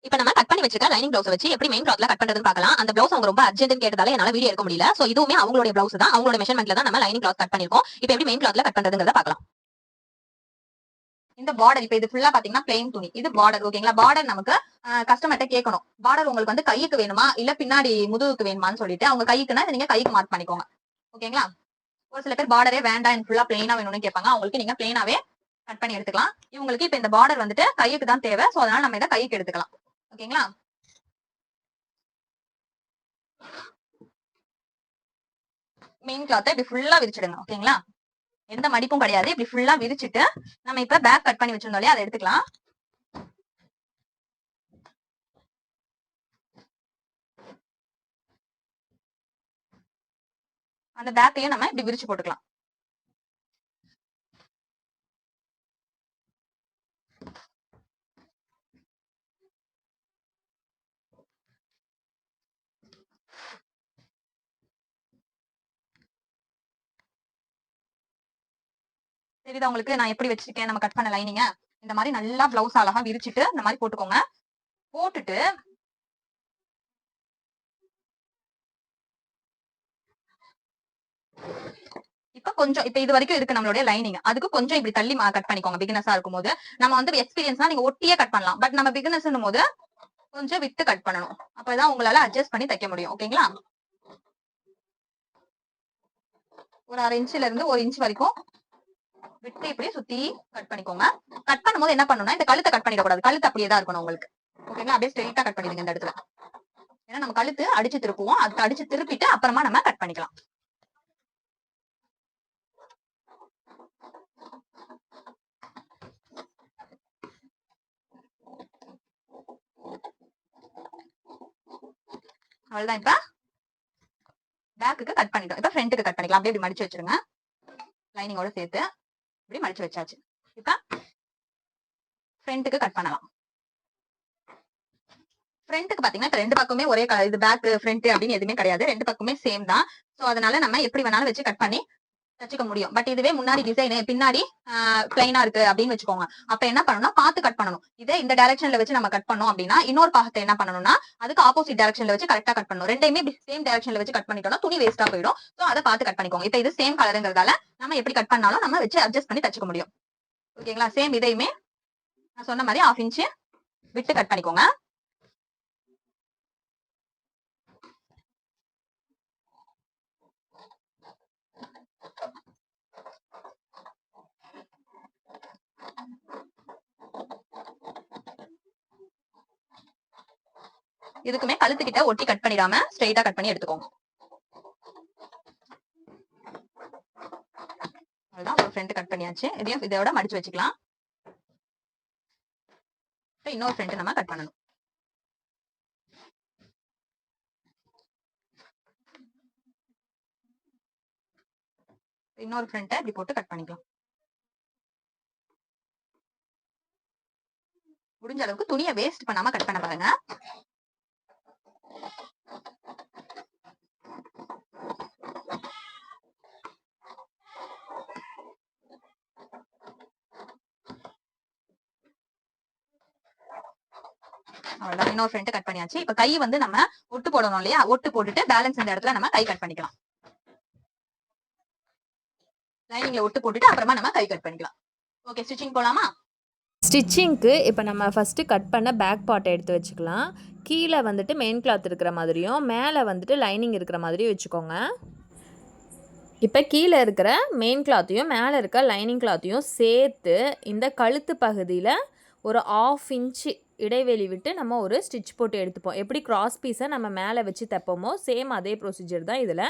இப்ப நம்ம கட் பண்ணி வச்சிருக்க லைனிங் பிளவுஸ் வச்சு எப்படி மெயின் கிளாத்ல கட் பண்றதுன்னு பார்க்கலாம். அந்த பிளவுஸ் அவங்க ரொம்ப அர்ஜென்ட்னு கேட்டதால என்னால வீடியோ எடுக்க முடியல. சோ இதுவுமே அவங்களோட பிளவுஸ் தான், அவங்களோட மெஷர்மென்ட்ல தான் நம்ம லைனிங் கிளாத் கட் பண்ணிருக்கோம். இப்போ எப்படி மெயின் கிளாத்ல கட் பண்றதுங்கறத பார்க்கலாம். இந்த பார்டர் இப்ப இது ஃபுல்லா பாத்தீங்கன்னா பிளெயின் துணி, இது பார்டர். ஓகேங்களா? பார்டர் நமக்கு கஸ்டமர்ட்ட கேட்கணும், பார்டர் உங்களுக்கு வந்து கைக்கு வேணுமா இல்ல பின்னாடி முதுகுக்கு வேணுமான்னு சொல்லிட்டு, அவங்க கைக்குன்னா நீங்க கைக்கு மார்க் பண்ணிக்கோங்க. ஓகேங்களா? ஒரு சில பேர் பார்டரே வேண்டாம் எனக்கு ஃபுல்லா பிளெயினா வேணும்னு கேட்பாங்க. அவங்களுக்கு நீங்க பிளெயினாவே கட் பண்ணி எடுத்துக்கலாம். இவங்களுக்கு இப்ப இந்த பார்டர் வந்துட்டு கைக்கு தான் தேவை. சோ அதனால நம்ம இதை கைக்கு எடுத்துக்கலாம். ஓகேங்களா? மெயின் கிளாத்தை இப்படி ஃபுல்லா விரிச்சிடுங்க. ஓகேங்களா? எந்த மடிப்பும் கிடையாது. இப்படி ஃபுல்லா விரிச்சிட்டு நம்ம இப்ப பேக் கட் பண்ணி வச்சிருந்தோம் இல்லையா, அதை எடுத்துக்கலாம். அந்த பேக்கையும் நம்ம இப்படி விரிச்சு போட்டுக்கலாம். தெரியுதா உங்களுக்கு நான் எப்படி வச்சிருக்கேன்? நம்ம கட் பண்ண லைனிங்க இந்த மாதிரி நல்லா பிளவுஸ் அழகா விரிச்சிட்டு இந்த மாதிரி போட்டுக்கோங்க. போட்டுட்டு இப்ப கொஞ்சம் இப்ப இது வரைக்கும் இருக்கு நம்மளுடைய லைனிங், அதுக்கு கொஞ்சம் இப்படி தள்ளி கட் பண்ணிக்கோங்க. பிகினஸா இருக்கும் போது நம்ம வந்து எக்ஸ்பீரியன்ஸ்னா நீங்க ஒட்டியே கட் பண்ணலாம். பட் நம்ம பிகினஸ் போது கொஞ்சம் விட்டு கட் பண்ணணும். அப்பதான் உங்களால அட்ஜஸ்ட் பண்ணி தைக்க முடியும். ஓகேங்களா? ஒரு 1/2 இன்ச்ல இருந்து 1 இன்ச் வரைக்கும் விட்டு இப்படி சுத்தி கட் பண்ணிக்கோங்க. கட் பண்ணும்போது என்ன பண்ணணும்னா இந்த கழுத்தை கட் பண்ணிடக்கூடாது. கழுத்து அப்படியே தான் இருக்கணும் உங்களுக்கு. ஓகேங்களா? அப்படியே ஸ்ட்ரெயிட்டா கட் பண்ணிடுங்க இந்த இடத்துல. ஏன்னா நம்ம கழுத்து அடிச்சு திருப்புவோம், அதுக்கு அடிச்சு திருப்பிட்டு அப்புறமா நம்ம கட் பண்ணிக்கலாம். அவ்வளவுதான். இப்ப பேக்குக்கு கட் பண்ணிட்டோம். இப்ப ஃப்ரண்ட்டுக்கு கட் பண்ணிக்கலாம். அப்படியே இப்படி மடிச்சு வச்சிருங்க. லைனிங்கோட சேர்த்து இப்படி மடிச்சு வச்சாச்சு. இப்ப ஃப்ரண்ட்டுக்கு கட் பண்ணலாம். ஃப்ரண்ட்டுக்கு பாத்தீங்கன்னா இப்ப ரெண்டு பக்கமே ஒரே கலர், இது பேக் ஃப்ரண்ட் அப்படின்னு எதுவுமே கிடையாது. ரெண்டு பக்கமே சேம் தான். சோ அதனால நம்ம எப்படி வேணாலும் வச்சு கட் பண்ணி தச்சுக்க முடியும். பட் இதுவே முன்னாடி டிசைன் பின்னாடி பிளைனா இருக்கு அப்படின்னு வச்சுக்கோங்க. அப்ப என்ன பண்ணணும்னா பார்த்து கட் பண்ணணும். இதே இந்த டைரக்ஷன்ல வச்சு நம்ம கட் பண்ணோம் அப்படின்னா இன்னொரு பாகத்தை என்ன பண்ணணும்னா அதுக்கு ஆப்போசிட் டைரக்ஷன்ல வச்சு கரெக்டா கட் பண்ணணும். ரெண்டையுமே சேம் டைரக்ஷன்ல வச்சு கட் பண்ணிட்டோம்னா துணி வேஸ்டா போயிடும். சோ அதை பார்த்து கட் பண்ணிக்கோங்க. இப்ப இது சேம் கலருங்கிறதால நம்ம எப்படி கட் பண்ணாலும் நம்ம வச்சு அட்ஜஸ்ட் பண்ணி தச்சுக்க முடியும். ஓகேங்களா? சேம் இதையுமே நான் சொன்ன மாதிரி 1/2 இன்ச் விட்டு கட் பண்ணிக்கோங்க. இதுக்குமே கழுத்துக்கிட்ட ஒட்டி கட் பண்ணிடாம ஸ்ட்ரெயிட்டா கட் பண்ணி எடுத்துக்கோங்க. அவ்வளவுதான். ஒரு ஃப்ரண்ட் கட் பண்ணியாச்சு. இதையும் இதோட மடிச்சு வச்சுக்கலாம். இன்னொரு ஃப்ரண்ட் நம்ம கட் பண்ணணும். இன்னொரு ஃப்ரண்ட்டை இப்படி போட்டு கட் பண்ணிக்கலாம். முடிஞ்ச அளவுக்கு துணியை வேஸ்ட் பண்ணாம கட் பண்ண பாருங்க. அவ்வளவுதான். இன்னொரு ஃப்ரண்ட் கட் பண்ணியாச்சு. இப்ப கை வந்து நம்ம ஒட்டு போடணும் இல்லையா, ஒட்டு போட்டுட்டு பேலன்ஸ் இந்த இடத்துல நம்ம கை கட் பண்ணிக்கலாம். லைனிங்ல ஒட்டு போட்டுட்டு அப்புறமா நம்ம கை கட் பண்ணிக்கலாம். ஓகே, ஸ்டிச்சிங் போலாமா? ஸ்டிச்சிங்க்கு இப்போ நம்ம ஃபஸ்ட்டு கட் பண்ண பேக் பார்ட்டை எடுத்து வச்சுக்கலாம். கீழே வந்துட்டு மெயின் கிளாத் இருக்கிற மாதிரியும் மேலே வந்துட்டு லைனிங் இருக்கிற மாதிரியும் வச்சுக்கோங்க. இப்போ கீழே இருக்கிற மெயின் கிளாத்தையும் மேலே இருக்க லைனிங் கிளாத்தையும் சேர்த்து இந்த கழுத்து பகுதியில் ஒரு 1/2 இன்ச்சு இடைவெளி விட்டு நம்ம ஒரு ஸ்டிச் போட்டு எடுத்துப்போம். எப்படி கிராஸ் பீஸை நம்ம மேலே வச்சு தைப்போமோ சேம் அதே ப்ரொசீஜர் தான் இதில்.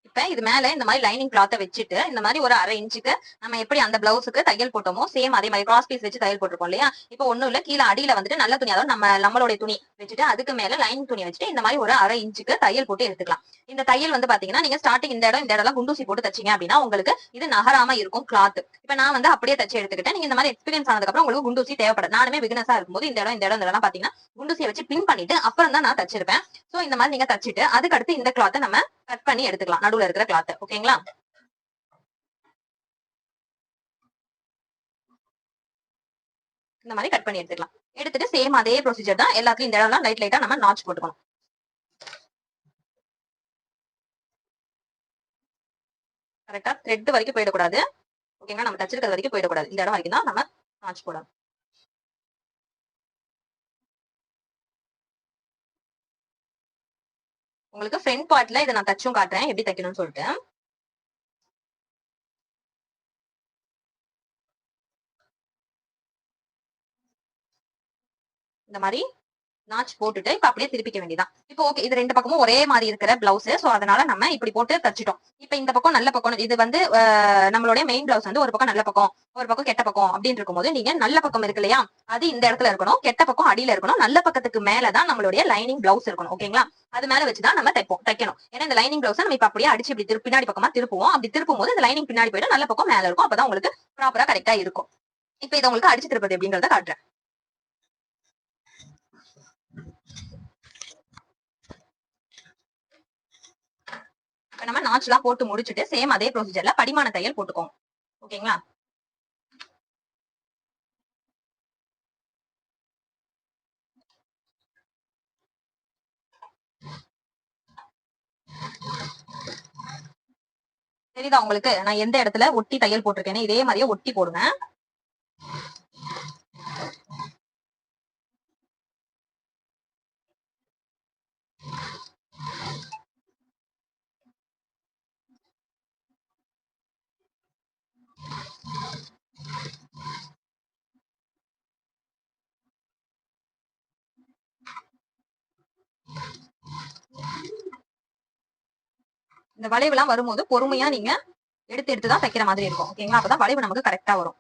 இப்ப இது மேல இந்த மாதிரி லைனிங் கிளாத்தை வச்சுட்டு இந்த மாதிரி ஒரு 1/2 இன்ச்சுக்கு நம்ம எப்படி அந்த பிளவுஸுக்கு தையல் போட்டோமோ சேம் அதே மாதிரி கிராஸ் பீஸ் வச்சு தையல் போட்டிருக்கோம் இல்லையா. இப்போ ஒண்ணும் இல்ல, கீழே அடியில வந்துட்டு நல்ல துணி, அதாவது நம்மளுடைய துணி வச்சுட்டு அதுக்கு மேல லைனிங் துணி வச்சுட்டு இந்த மாதிரி ஒரு 1/2 இன்ச்சுக்கு தையல் போட்டு எடுத்துக்கலாம். இந்த தையல் வந்து பாத்தீங்கன்னா நீங்க ஸ்டார்டிங் இந்த இடம் குண்டூசி போட்டு தச்சீங்க அப்படின்னா உங்களுக்கு இது நகராம இருக்கும் கிளாத். இப்ப நான் வந்து அப்படியே தச்சு எடுத்துக்கிட்டேன். நீங்க இந்த மாதிரி எக்ஸ்பீரியன்ஸ் ஆனதுக்கு அப்புறம் உங்களுக்கு குண்டூசி தேவைப்படும். நானுமே பிகினஸா இருக்கும்போது இந்த இடம் பாத்தீங்கன்னா குண்டூசியை வச்சு பின் பண்ணிட்டு அப்புறம் தான் நான் தச்சிருப்பேன். சோ இந்த மாதிரி நீங்க தச்சுட்டு அதுக்கு அடுத்து இந்த கிளாத்தை நம்ம கட் பண்ணி எடுத்துக்கலாம், நடுவுல இருக்கிற கிளாத். ஓகேங்களா? இந்த மாதிரி கட் பண்ணி எடுத்துக்கலாம். எடுத்துட்டு சேம் அதே ப்ரொசீஜர் தான் எல்லாத்துலயும் இந்த இடம்லாம் லைட் லைட்டா நம்ம நாட்ச் போட்டுக்கணும். கரெக்டா த்ரெட் வரைக்கும் போயிடக்கூடாது. ஓகேங்களா, நம்ம தச்சிருக்கிறது வரைக்கும் போயிடக்கூடாது. இந்த இடம் வரைக்கும் தான் நம்ம நாட்ச் போடணும். உங்களுக்கு ஃப்ரண்ட் பார்ட்ல இதை நான் தச்சும் காட்டுறேன் எப்படி தைக்கணும்னு சொல்லிட்டு. இந்த மாதிரி நாட்ச் போட்டுட்டு இப்ப அப்படியே திருப்பிக்க வேண்டியதான். இப்போ ஓகே, இது ரெண்டு பக்கமும் ஒரே மாதிரி இருக்கிற பிளவுஸ், சோ அதனால நம்ம இப்படி போட்டு தச்சிட்டோம். இப்ப இந்த பக்கம் நல்ல பக்கம், இது வந்து நம்மளுடைய மெயின் பிளவுஸ் வந்து ஒரு பக்கம் நல்ல பக்கம் ஒரு பக்கம் கெட்ட பக்கம் அப்படின்னு இருக்கும்போது நீங்க நல்ல பக்கம் இருக்கு இல்லையா, அது இந்த இடத்துல இருக்கணும், கெட்ட பக்கம் அடியில இருக்கணும். நல்ல பக்கத்துக்கு மேலதான் நம்மளுடைய லைனிங் பிளவுஸ் இருக்கணும். ஓகேங்களா, அது மேல வச்சுதான் நம்ம தைக்கணும். ஏன்னா இந்த லைனிங் பிளவுஸ் நம்ம இப்ப அப்படியே அடிச்சு இப்படி பின்னாடி பக்கமா திருப்புவோம். அப்படி திருப்பும் போது இந்த லைனிங் பின்னாடி போயிடும், நல்ல பக்கம் மேல இருக்கும். அப்பதான் உங்களுக்கு ப்ராப்பரா கரெக்டா இருக்கும். இப்ப இதை உங்களுக்கு அடிச்சு திருப்பது எப்படிங்கறத காட்டுறேன். நம்ம நாட்ச் எல்லாம் போட்டு முடிச்சுட்டு சேம் அதே ப்ரொசீஜர்ல படிமான தையல் போட்டுக்கோங்க. ஓகேங்களா, தெரியுதா உங்களுக்கு நான் எந்த இடத்துல ஒட்டி தையல் போட்டிருக்கேன்னு? இதே மாதிரியே ஒட்டி போடுங்க. இந்த வளைவு எல்லாம் வரும்போது பொறுமையா நீங்க எடுத்து எடுத்துதான் தைக்கிற மாதிரி இருக்கும். ஓகேங்களா, அப்பதான் வளைவு நமக்கு கரெக்டா வரும்.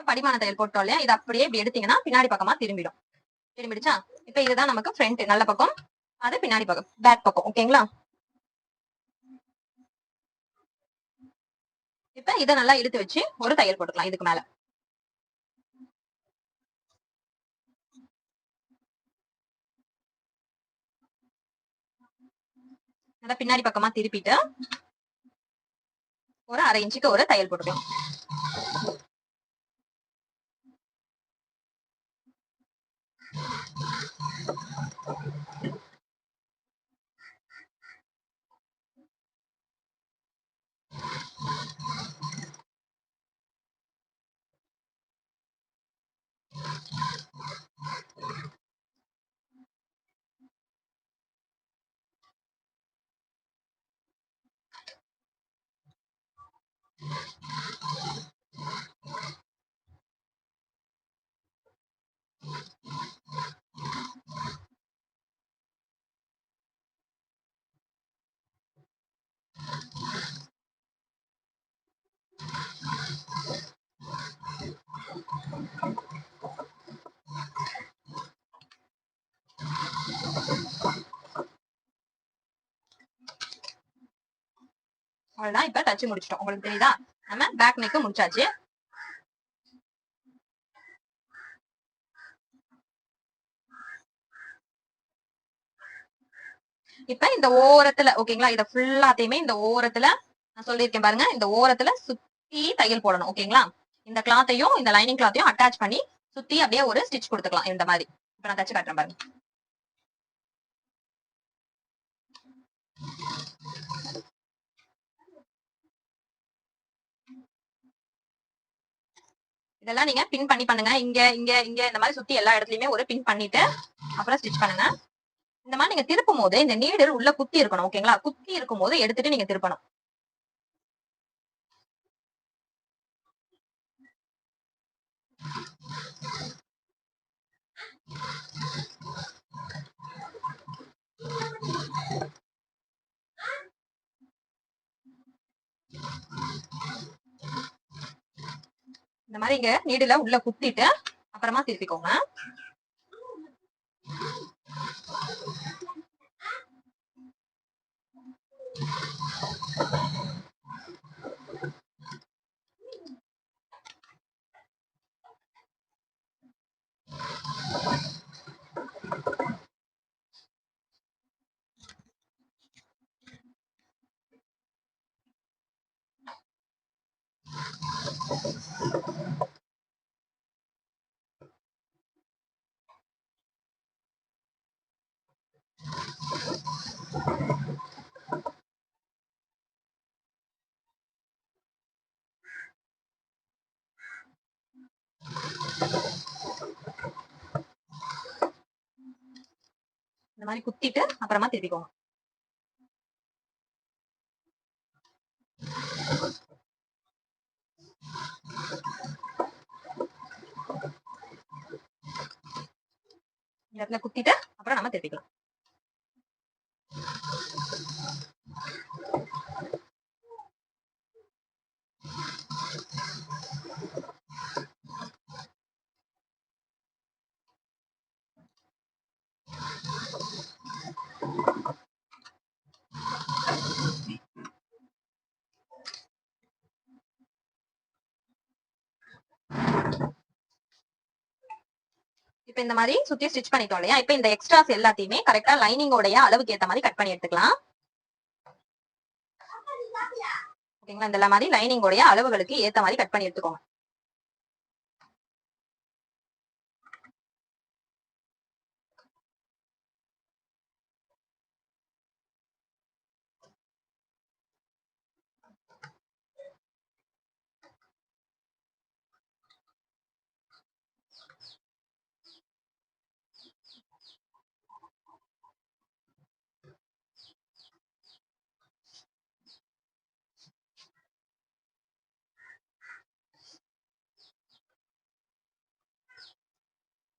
படிமான தையல் போட்டோம் இல்லையா, இது அப்படியே இப்படி எடுத்தீங்கன்னா பின்னாடி பக்கமா திரும்பிடும். திரும்பிடுச்சா? இப்ப இதுதான் நமக்கு ஃப்ரண்ட் நல்ல பக்கம், அது பின்னாடி பக்கம் பேக் பக்கம். ஓகேங்களா, இப்ப இதை நல்லா இழுத்து வச்சு ஒரு தையல் போட்டுக்கலாம். இதுக்கு மேல நல்லா பின்னாடி பக்கமா திருப்பிட்டு ஒரு 1/2 இன்ச்சுக்கு ஒரு தையல் போட்டுக்கலாம். அவ்வளவுதான், இப்ப தச்சு முடிச்சிட்டோம். உங்களுக்கு தெரியுதா, நம்ம பேக் நெக் முடிச்சாச்சு. இப்ப இந்த ஓரத்துல ஓகேங்களா, இத ஃபுல்லாத்தையுமே இந்த ஓரத்துல நான் சொல்லியிருக்கேன் பாருங்க, இந்த ஓரத்துல சுத்தி தையல் போடணும். ஓகேங்களா, இந்த கிளாத்தையும் இந்த லைனிங் கிளாத்தையும் அட்டாச் பண்ணி சுத்தி அப்படியே ஒரு ஸ்டிச் கொடுத்துக்கலாம் இந்த மாதிரி. இப்ப நான் தச்சு காட்டுறேன் பாருங்க. இதெல்லாம் நீங்க பின் பண்ணி பண்ணுங்க. இங்க இங்க இங்க இந்த மாதிரி சுத்தி எல்லா இடத்துலயுமே ஒரு பின் பண்ணிட்டு அப்புறம் ஸ்டிச் பண்ணுங்க. இந்த மாதிரி நீங்க திருப்பும் போது இந்த நீடில் உள்ள குத்தி இருக்கணும். ஓகேங்களா, குத்தி இருக்கும் போது எடுத்துட்டு நீங்க திருப்பணும். இந்த மாதிரி இங்க நீடில உள்ள குத்திட்டு அப்புறமா திருப்பிக்கோங்க. இந்த மாதிரி குத்திட்டு அப்புறமா திருப்பிக்கோங்க. இந்த இடத்துல குத்திட்டு அப்புறம் நம்ம திருப்பிக்கலாம். இப்ப இந்த மாதிரி சுத்தி ஸ்டிச் பண்ணிட்டோம் இல்லையா? இப்ப இந்த எக்ஸ்ட்ராஸ் எல்லாத்தையுமே கரெக்டா லைனிங்கோடைய அளவுக்கு ஏத்த மாதிரி கட் பண்ணி எடுத்துக்கலாம். ஓகேங்களா? இந்த மாதிரி லைனிங்கோடைய அளவுகளுக்கு ஏத்த மாதிரி கட் பண்ணி எடுத்துக்கோங்க.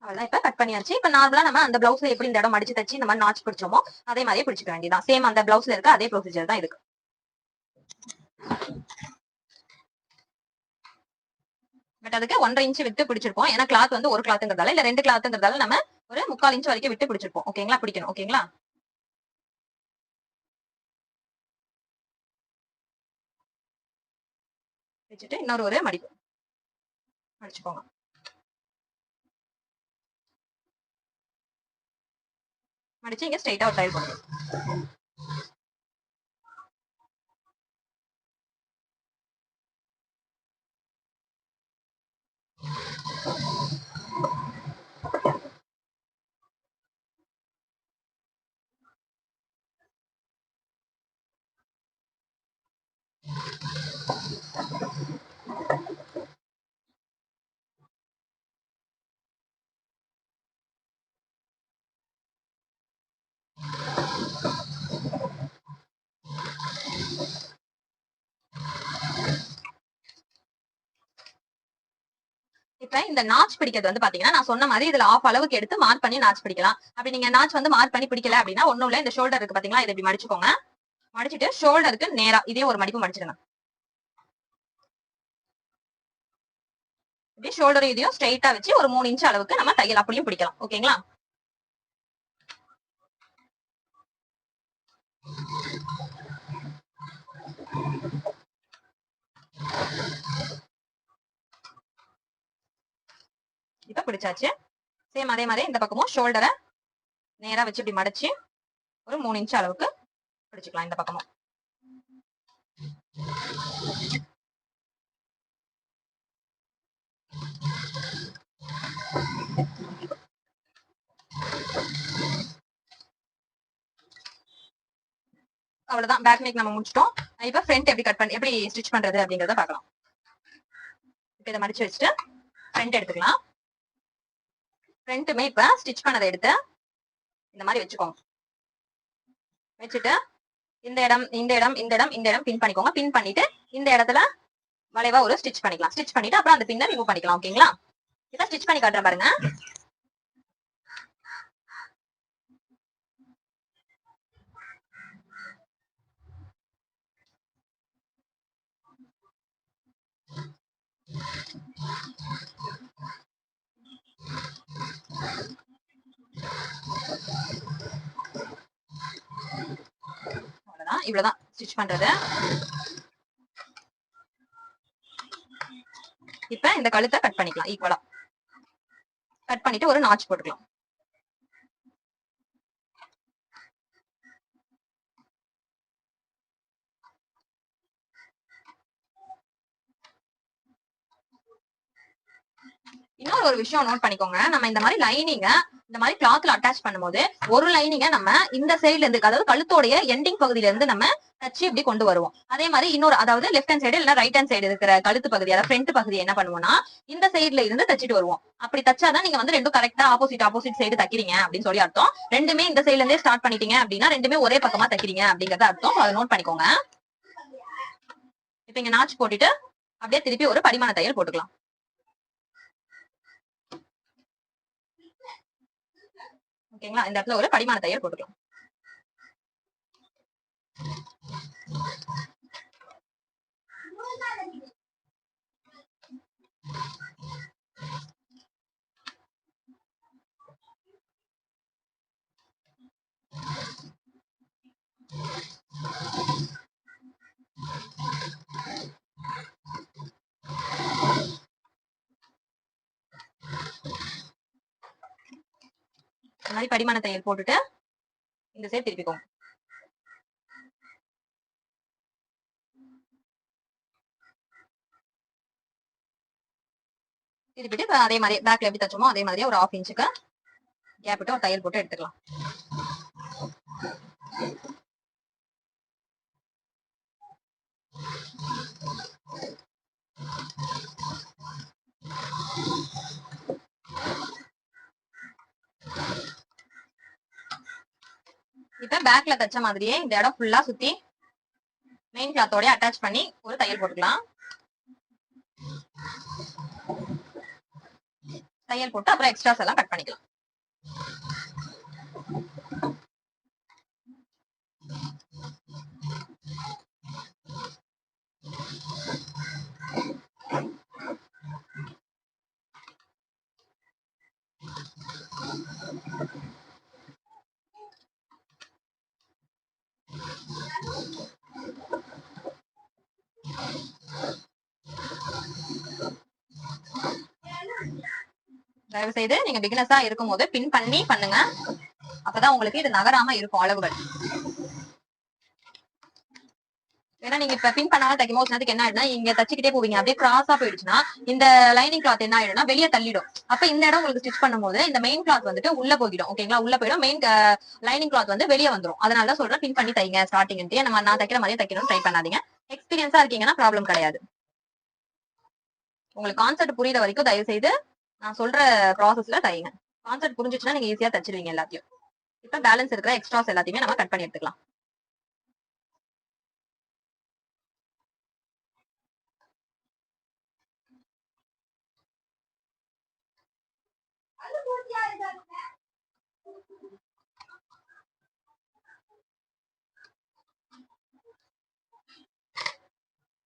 அவ்வளவுதான். இப்ப கட் பண்ணியாச்சு. இப்ப நார்மலா நம்ம அந்த பிளவுஸ்ல எப்படி இந்த இடம் மடிச்சு தச்சு இந்த மாதிரி நாச்சு பிடிச்சோமோ அதே மாதிரியே பிடிச்சிக்க வேண்டியதான். சேம் அந்த பிளவுஸ்ல இருக்க அதே ப்ரொசீஜர் தான் இருக்கு. பட் அதுக்கு 1.5 இன்ச் விட்டு பிடிச்சிருப்போம். ஏன்னா கிளாத் வந்து ஒரு கிளாத்ங்கிறதால இல்ல 2 கிளாத்ங்கிறதால நம்ம ஒரு 3/4 இன்ச் வரைக்கும் விட்டு பிடிச்சிருப்போம். ஓகேங்களா? பிடிக்கணும். ஓகேங்களா? வச்சுட்டு இன்னொரு ஒரு மடிப்பு மடிச்சுக்கோங்க. மடிச்சு இங்க ஸ்ட்ரைட்டா ஒரு டைல் பண்ணுங்க. இப்ப இந்த நாச் பிடிக்கிறது வந்து பாத்தீங்கன்னா நான் சொன்ன மாதிரி இதுல ஆஃப் அளவுக்கு எடுத்து மார்க் பண்ணி நாச் பிடிக்கலாம். அப்படி நீங்க நாச் வந்து மார்க் பண்ணி பிடிக்கல அப்படின்னா ஒண்ணும் இல்ல, இந்த ஷோல்டர் இருக்கு பாத்தீங்களா, இதை இப்படி மடிச்சுக்கோங்க. மடிச்சிட்டு ஷோல்டருக்கு நேரா இதே ஒரு மடிப்பு மடிச்சிடுங்க. இப்படி ஷோல்டர் இதையும் ஸ்ட்ரைட்டா வச்சு ஒரு 3 இன்ச் அளவுக்கு நம்ம தையல் அப்படியும் பிடிக்கலாம். ஓகேங்களா? இப்ப பிடிச்சாச்சு. சேம் அதே மாதிரி இந்த பக்கமும் ஷோல்டரை நேரா வச்சு இப்படி மடிச்சு ஒரு 3 இன்ச் அளவுக்கு பிடிச்சுக்கலாம் இந்த பக்கமும். அவ்வளவுதான். பேக் நெக் நம்ம முடிச்சிட்டோம். இப்ப ஃப்ரண்ட் எப்படி ஸ்டிச் பண்றது அப்படிங்கறத பார்க்கலாம். இப்ப இதை மடிச்சு வச்சுட்டு ஃப்ரண்ட் எடுத்துக்கலாம். ஃப்ரண்ட்டுமே இப்ப ஸ்டிச் பண்ணதை எடுத்து இந்த மாதிரி வச்சுக்கோங்க. வச்சுட்டு இந்த இடம் இந்த இடம் இந்த இடம் இந்த இடம் பின் பண்ணிக்கோங்க. பின் பண்ணிட்டு இந்த இடத்துல வளைவா ஒரு ஸ்டிச் பண்ணிக்கலாம். ஸ்டிச் பண்ணிட்டு அப்புறம் அந்த பின்னை ரிமூவ் பண்ணிக்கலாம். ஓகேங்களா? இப்ப ஸ்டிச் பண்ணி காட்டுறேன் பாருங்க. அவ்வளவுதான். இவ்வளவுதான் ஸ்டிச் பண்றது. இப்ப இந்த கழுத்தை கட் பண்ணிக்கலாம். ஈக்குவலா கட் பண்ணிட்டு ஒரு நாட்ச் போட்டுக்கலாம். இன்னொரு ஒரு விஷயம் நோட் பண்ணிக்கோங்க. நம்ம இந்த மாதிரி லைனிங்க இந்த மாதிரி கிளாத்ல அட்டாச் பண்ணும்போது ஒரு லைனிங்க நம்ம இந்த சைடுல இருந்து, அதாவது கழுத்தோடைய எண்டிங் பகுதியில இருந்து நம்ம தச்சு இப்படி கொண்டு வருவோம். அதே மாதிரி இன்னொரு, அதாவது லெஃப்ட் ஹேண்ட் சைடு இல்ல ரைட் ஹேண்ட் சைடு இருக்கிற கழுத்து பகுதி, அதாவது ஃப்ரண்ட் பகுதி என்ன பண்ணுவோம்னா இந்த சைடுல இருந்து தச்சிட்டு வருவோம். அப்படி தச்சாதான் நீங்க வந்து ரெண்டும் கரெக்டா ஆப்போசிட் சைடு தைக்கிறீங்க அப்படின்னு சொல்லி அர்த்தம். ரெண்டுமே இந்த சைடுல இருந்தே ஸ்டார்ட் பண்ணிட்டீங்க அப்படின்னா ரெண்டுமே ஒரே பக்கமா தைக்கிறீங்க அப்படிங்கறத அர்த்தம். அதை நோட் பண்ணிக்கோங்க. இப்ப இங்க நாட்ச் போட்டுட்டு அப்படியே திருப்பி ஒரு படிமான தையல் போட்டுக்கலாம். ஓகேங்களா? இந்த இடத்துல ஒரு படிமான தையல் போட்டுக்கலாம். இந்த மாதிரி படிமான தையல் போட்டுட்டு இந்த சைடு திருப்பிக்கோங்க. திருப்பிட்டு அதே மாதிரி பேக்ல எப்படி தச்சோமோ அதே மாதிரி ஒரு 1/2 இன்ச்சுக்கு கேப் விட்டு ஒரு தையல் போட்டு எடுத்துக்கலாம். இப்ப பேக்ல தச்ச மாதிரியே இந்த இடம் ஃபுல்லா சுத்தி மெயின் கிளாத்தோட அட்டாச் பண்ணி ஒரு தையல் போட்டுக்கலாம். தையல் போட்டு அப்புறம் எக்ஸ்ட்ராஸ் எல்லாம் கட் பண்ணிக்கலாம். தயவு செய்து நீங்க பிகினஸா இருக்கும் போது பின் பண்ணி பண்ணுங்க. அப்பதான் உங்களுக்கு இது நகராம இருக்கும் அளவுகள். ஏன்னா நீங்க இப்ப பின் பண்ணாம தைக்கும் போது என்ன ஆயிடுனா இங்க தச்சுக்கிட்டே போவீங்க, அப்படியே கிராஸா போயிடுச்சுன்னா இந்த லைனிங் கிளாத் என்ன ஆயிடும்னா வெளியே தள்ளிடும். அப்ப இந்த இடம் உங்களுக்கு ஸ்டிச் பண்ணும்போது இந்த மெயின் கிளாத் வந்துட்டு உள்ள போயிடும். ஓகேங்களா? உள்ள போயிடும். மெயின் லைனிங் கிளாத் வந்து வெளியே வந்துடும். அதனாலதான் சொல்றேன் பின் பண்ணி தைங்க ஸ்டார்டிங். நம்ம நான் தைக்கிற மாதிரியே தைக்கணும்னு ட்ரை பண்ணாதீங்க. எக்ஸ்பீரியன்ஸா இருக்கீங்கன்னா ப்ராப்ளம் கிடையாது. உங்களுக்கு கான்செப்ட் புரியுற வரைக்கும் தயவு செய்து நான் சொல்ற ப்ராசஸ்ல தைங்க. கான்செப்ட் புரிஞ்சிச்சுன்னா நீங்க ஈஸியா தச்சிருவீங்க எல்லாத்தையும். இப்ப பேலன்ஸ் இருக்கிற எக்ஸ்ட்ராஸ் எல்லாத்தையுமே நம்ம கட் பண்ணி எடுத்துக்கலாம்.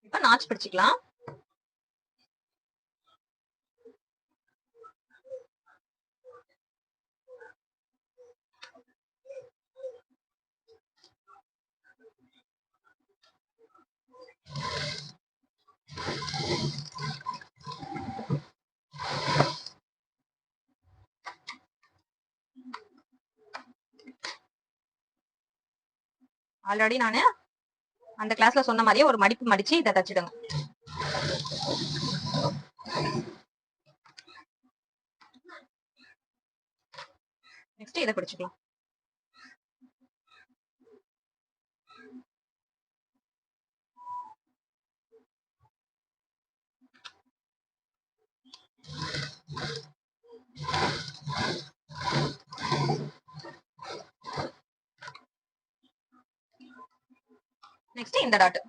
இப்ப நாட்ச் பிடிச்சிக்கலாம். ஆல்ரெடி நானு அந்த கிளாஸ்ல சொன்ன மாதிரியே ஒரு மடிப்பு மடிச்சு இதை தச்சிடுங்க. நெக்ஸ்ட் இதை பிடிச்சுக்கலாம். நெக்ஸ்ட் இந்த டாட்.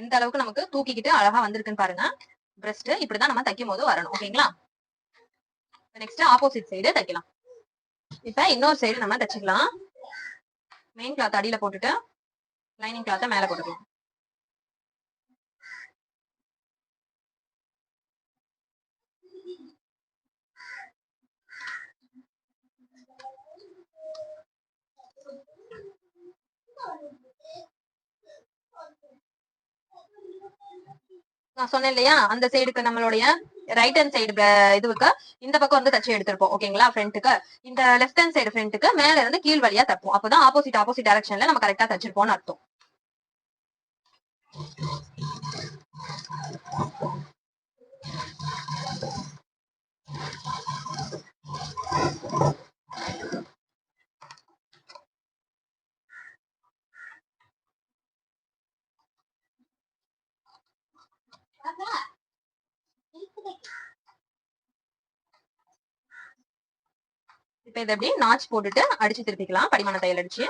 எந்த அளவுக்கு நமக்கு தூக்கிக்கிட்டு அழகா வந்திருக்குன்னு பாருங்க. பிரஸ்ட் இப்படிதான் நம்ம தைக்கும் போது வரணும். ஓகேங்களா? நெக்ஸ்ட் ஆப்போசிட் சைடு தைக்கலாம். இப்ப இன்னொரு சைடு நம்ம தைச்சுக்கலாம். மெயின் கிளாத் அடியில போட்டுட்டு லைனிங் கிளாத்த மேல போட்டுக்கலாம். நான் சொன்னேன் இல்லையா, அந்த சைடுக்கு நம்மளுடைய ரைட் ஹேண்ட் சைடு இதுக்கு இந்த பக்கம் வந்து தச்சு எடுத்திருப்போம். ஓகேங்களா? ஃப்ரண்ட்டுக்கு இந்த லெஃப்ட் ஹேண்ட் சைடு ஃப்ரண்ட்டுக்கு மேல இருந்து கீழ் வழியா தப்போம். அப்பதான் ஆப்போசிட் டைரக்ஷன்ல நம்ம கரெக்டா தச்சிருப்போம்னு அர்த்தம். இப்ப இதை எப்படி நாச் போட்டுட்டு அடிச்சு திருப்பிக்கலாம். படிமான தையல் அடிச்சு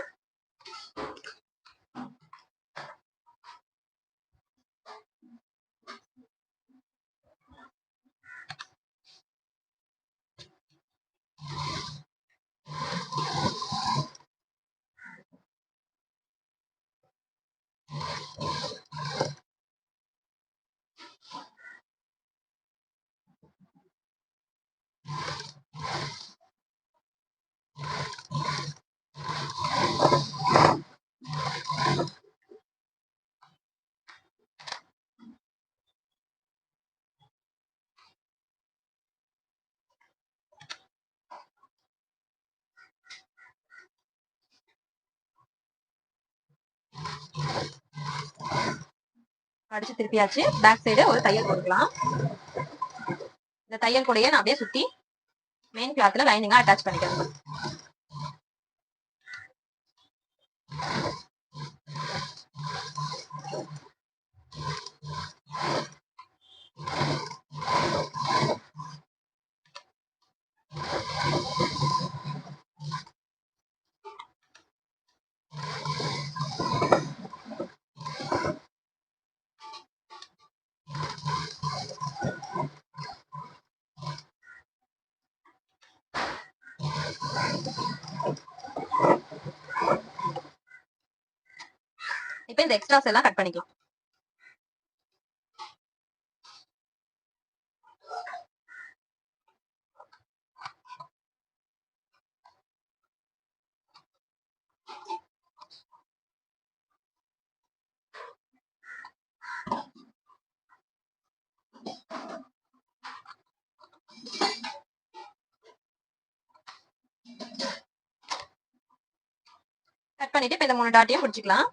அடிச்சு திருப்பியாச்சு. பேக் சைடு ஒரு தையல் போட்டுக்கலாம். இந்த தையல் கூடையே நான் அப்படியே சுத்தி மெயின் கிளாத்ல லைனிங்கா அட்டாச் பண்ணிக்கிறேன். இப்ப இந்த எக்ஸ்ட்ராஸ் எல்லாம் கட் பண்ணிக்கலாம். கட் பண்ணிட்டு இப்ப இந்த 3 டாட்டையும் பிடிச்சிக்கலாம்.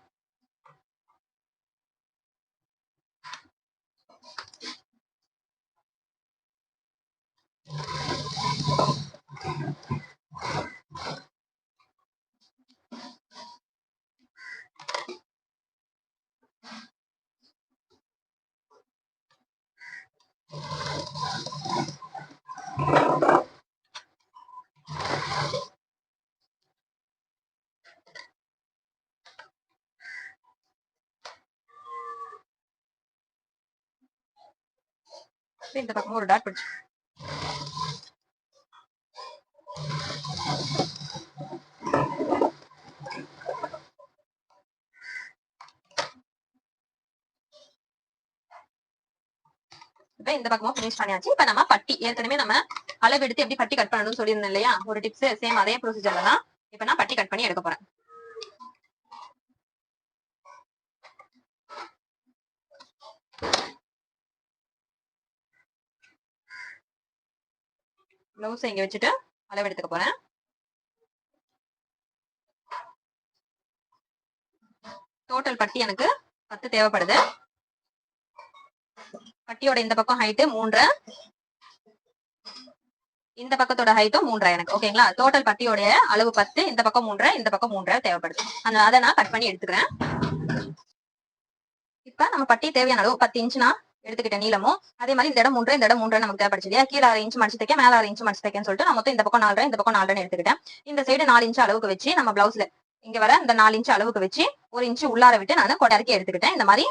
இந்த பக்கம் ஒரு டாட் பிடிச்சு இப்ப இந்த பக்கமும் பினிஷ் பண்ணியாச்சு. இப்ப நம்ம பட்டி ஏற்கனவே நம்ம அளவு எடுத்து எப்படி பட்டி கட் பண்ணணும்னு சொல்லியிருந்தேன் இல்லையா, ஒரு டிப்ஸ். சேம் அதே ப்ரொசீஜர்ல தான் இப்ப நான் பட்டி கட் பண்ணி எடுக்க போறேன். பிளவுஸ் இங்க வச்சுட்டு அளவு எடுத்துக்க போறேன். டோட்டல் பட்டி எனக்கு 10 தேவைப்படுது. பட்டியோட இந்த பக்கம் ஹைட் 3, இந்த பக்கத்தோட ஹைட்டும் 3 எனக்கு. ஓகேங்களா? டோட்டல் பட்டியோட அளவு 10, இந்த பக்கம் 3, இந்த பக்கம் 3 தேவைப்படுது. அதை நான் கட் பண்ணி எடுத்துக்கிறேன். இப்ப நம்ம பட்டி தேவையான அளவு 10 இன்ச் நான் எடுத்துக்கிட்டேன் நீளமும். அதே மாதிரி இந்த இடம் 3, இந்த இடம் 3 நமக்கு தேவைப்படுச்சு இல்லையா? கீழே 6 இன்ச் மடிச்சு தைக்க, மேல 6 இன்ச் மடிச்சு தைக்கன்னு சொல்லிட்டு நான் மொத்தம் இந்த பக்கம் 4, இந்த பக்கம் 4 எடுத்துக்கிட்டேன். இந்த சைடு 4 இன்ச் அளவுக்கு வச்சு நம்ம பிளவுஸ்ல இங்க வர இந்த 4 இன்ச் அளவுக்கு வச்சு 1 இன்ச் உள்ளார விட்டு நான் கொடர்க்கி எடுத்துக்கிட்டேன். இந்த மாதிரி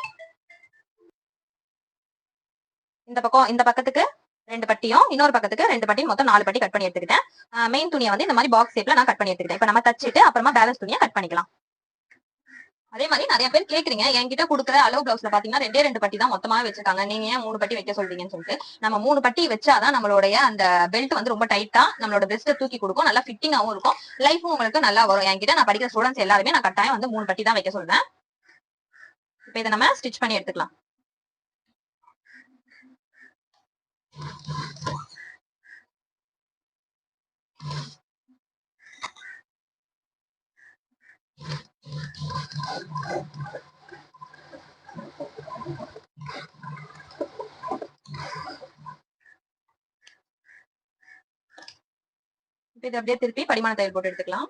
இந்த பக்கத்துக்கு 2 பட்டியும் இன்னொரு பக்கத்துக்கு 2 பட்டியும் மொத்தம் 4 பட்டி கட் பண்ணி எடுத்துக்கிட்டேன். மெயின் துணியை வந்து இந்த மாதிரி பாக்ஸ் ஷேப்ல நான் கட் பண்ணி எடுத்துக்கிட்டேன். இப்ப நம்ம தச்சிட்டு அப்புறமா பேலன்ஸ் துணியை கட் பண்ணிக்கலாம். அதே மாதிரி நிறைய பேர் கேக்குறீங்க, என்கிட்ட கொடுக்குற அளவு பிளவுஸ்ல பாத்தீங்கன்னா 2 பட்டி தான் மொத்தமா வச்சிருக்காங்க, நீங்க ஏன் 3 பட்டி வைக்க சொல்றீங்கன்னு சொல்லிட்டு. நம்ம 3 பட்டி வச்சாதான் நம்மளுடைய அந்த பெல்ட் வந்து ரொம்ப டைட்டா நம்மளோட பெஸ்ட்டை தூக்கி கொடுக்கும், நல்லா ஃபிட்டிங்காவும் இருக்கும், லைஃபும் உங்களுக்கு நல்லா வரும். என்கிட்ட நான் படிக்கிற ஸ்டூடெண்ட்ஸ் எல்லாருமே நான் கட்டாயம் வந்து 3 பட்டி தான் வைக்க சொல்றேன். இப்ப இதை நம்ம ஸ்டிச் பண்ணி எடுத்துக்கலாம். இது அப்படியே திருப்பி படிமான தையல் போட்டு எடுத்துக்கலாம்.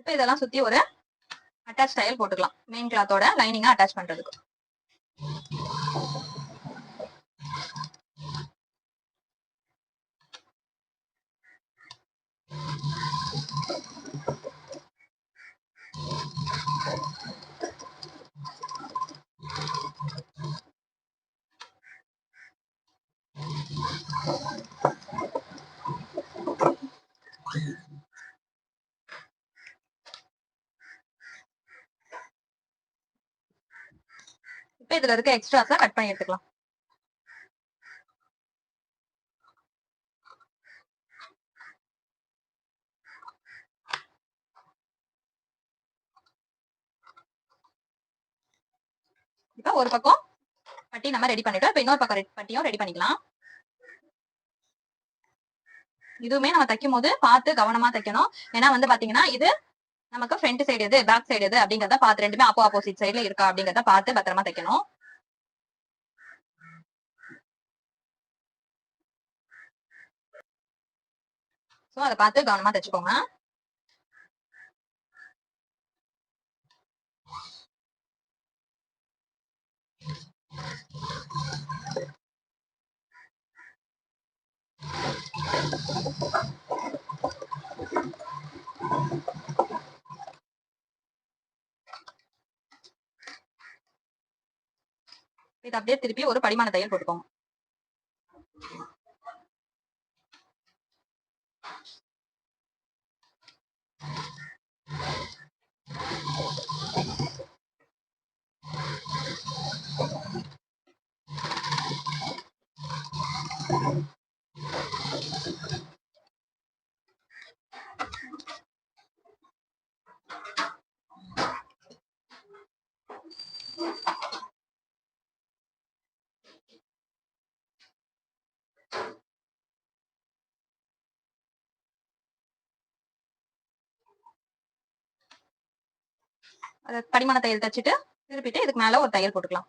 இப்ப இதெல்லாம் சுத்தி ஒரு அட்டாச் தையல் போட்டுக்கலாம், மெயின் கிளாத்தோட லைனிங்கா அட்டாச் பண்றதுக்கு. இப்ப இதுல இருக்க எக்ஸ்ட்ராஸா கட் பண்ணி எடுத்துக்கலாம். இப்ப ஒரு பக்கம் பட்டி நம்ம ரெடி பண்ணிட்டோம். இப்ப இன்னொரு பக்கம் பட்டியும் ரெடி பண்ணிக்கலாம். இதுவுமே நம்ம தைக்கும் போது பார்த்து கவனமா தைக்கணும். ஏன்னா வந்து பாத்தீங்கன்னா இது நமக்கு ஃப்ரண்ட் சைடு எது பேக் சைடு எது அப்படிங்கறத பார்த்து, ரெண்டுமே ஆப்போசிட் சைடுல இருக்கா அப்படிங்கறத பார்த்து பத்திரமா தைக்கணும். சோ அதை பார்த்து கவனமா தைச்சுக்கோங்க. இது அப்படியே திருப்பி ஒரு படிமான தையல் போட்டுக்கோங்க. அதை படிமான தையல் தச்சுட்டு திருப்பிட்டு இதுக்கு மேல ஒரு தையல் போட்டுக்கலாம்.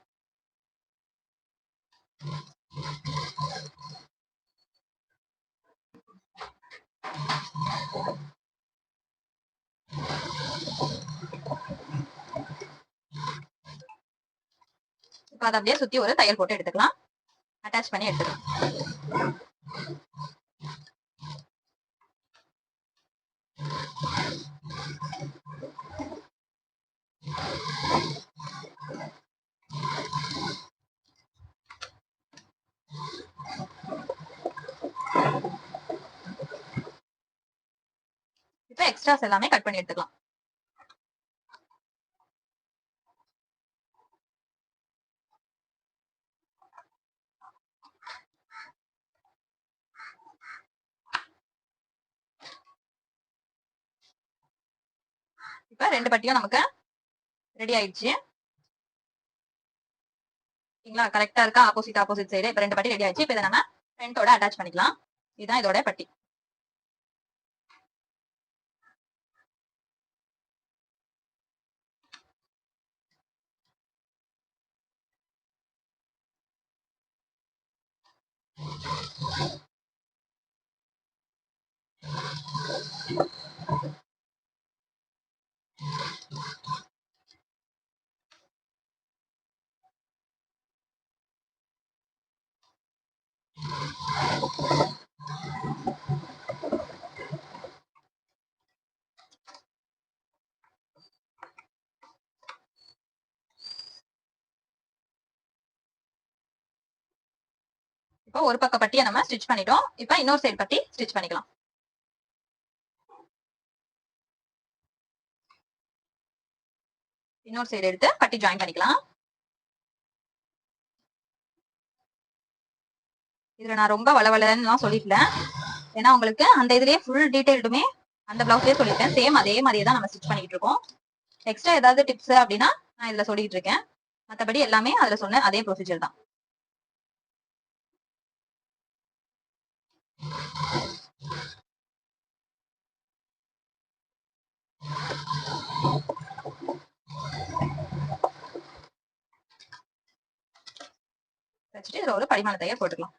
இப்ப அதை அப்படியே சுத்தி ஒரு தையல் போட்டு எடுத்துக்கலாம், அட்டாச் பண்ணி எடுத்துக்கலாம். இப்ப எக்ஸ்ட்ராஸ் எல்லாமே கட் பண்ணி எடுத்துக்கலாம். இப்ப 2 பட்டியும் நமக்கு ரெடி ஆயிடுச்சு. சரிங்களா, கரெக்டா இருக்கா, ஆப்போசிட் சைடு. இப்ப 2 பட்டி ரெடி ஆயிடுச்சு. இப்ப இதை நம்ம ஃப்ரண்டோட அட்டாச் பண்ணிக்கலாம். இதுதான் இதோட பட்டி. இப்போ ஒரு பக்க பட்டியை நம்ம ஸ்டிச் பண்ணிட்டோம். இப்போ இன்னொரு சைடு பட்டி ஸ்டிச் பண்ணிக்கலாம். இன்னொரு சைடு எடுத்து பட்டி ஜாயின் பண்ணிக்கலாம். இதுல நான் ரொம்ப வளவலன்னு சொல்லிட்டல, ஏன்னா உங்களுக்கு அந்த இதுலயே ஃபுல் டீடைல்டுமே அந்த பிளவுஸ்லயே சொல்லிட்டேன். சேம் அதே மாதிரியே தான் நம்ம ஸ்டிச் பண்ணிட்டு இருக்கோம். எக்ஸ்ட்ரா ஏதாவது டிப்ஸ் அப்படின்னா நான் இதுல சொல்லிட்டு இருக்கேன். மற்றபடி எல்லாமே அதுல சொன்ன அதே ப்ரொசீஜர் தான். வச்சுட்டு இதுல ஒரு படிமான தையல் போட்டுக்கலாம்.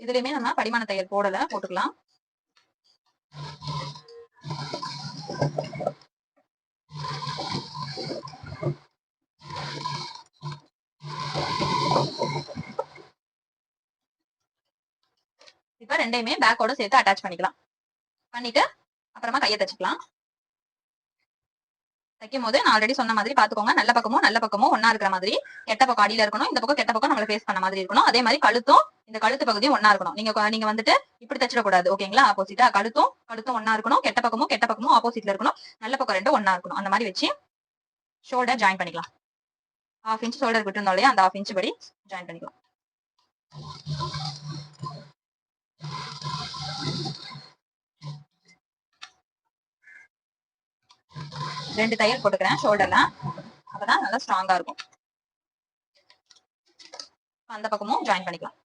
இதுலயுமே நம்ம படிமான தையல் போட்டுக்கலாம். இப்ப ரெண்டையுமே பேக்கோட சேர்த்து அட்டாச் பண்ணிக்கலாம். பண்ணிட்டு அப்புறமா கையை தச்சுக்கலாம். தைக்கும் போது நான் ஆல்ரெடி சொன்ன மாதிரி பாத்துக்கோங்க, நல்ல பக்கமும் ஒன்னா இருக்கிற மாதிரி, கெட்ட பக்கம் அடியில இருக்கணும், இந்த பக்கம் கெட்ட பக்கம் நம்மள ஃபேஸ் பண்ண மாதிரி இருக்கணும். அதே மாதிரி கழுத்தும் இந்த கழுத்து பகுதியும் ஒன்னா இருக்கணும். நீங்க வந்துட்டு இப்படி தச்சிடக்கூடாது, ஓகேங்களா? ஆப்போசிட்டா கழுத்தும் ஒன்னா இருக்கணும், கெட்ட பக்கமும் ஆப்போசிட்ல இருக்கணும், நல்ல பக்கம் ரெண்டும் ஒன்னா இருக்கணும். அந்த மாதிரி வச்சு ஷோல்டர் ஜாயின் பண்ணிக்கலாம். 1/2 இன்ச் ஷோல்டர் விட்டு இருந்தோம் இல்லையா, அந்த 1/2 இன்ச் படி ஜாயின் பண்ணிக்கலாம். ரெண்டு தையல் போட்டுக்கிறேன் ஷோல்டர்ல, அப்பதான் நல்லா ஸ்ட்ராங்கா இருக்கும். அந்த பக்கமும் ஜாயின் பண்ணிக்கலாம்.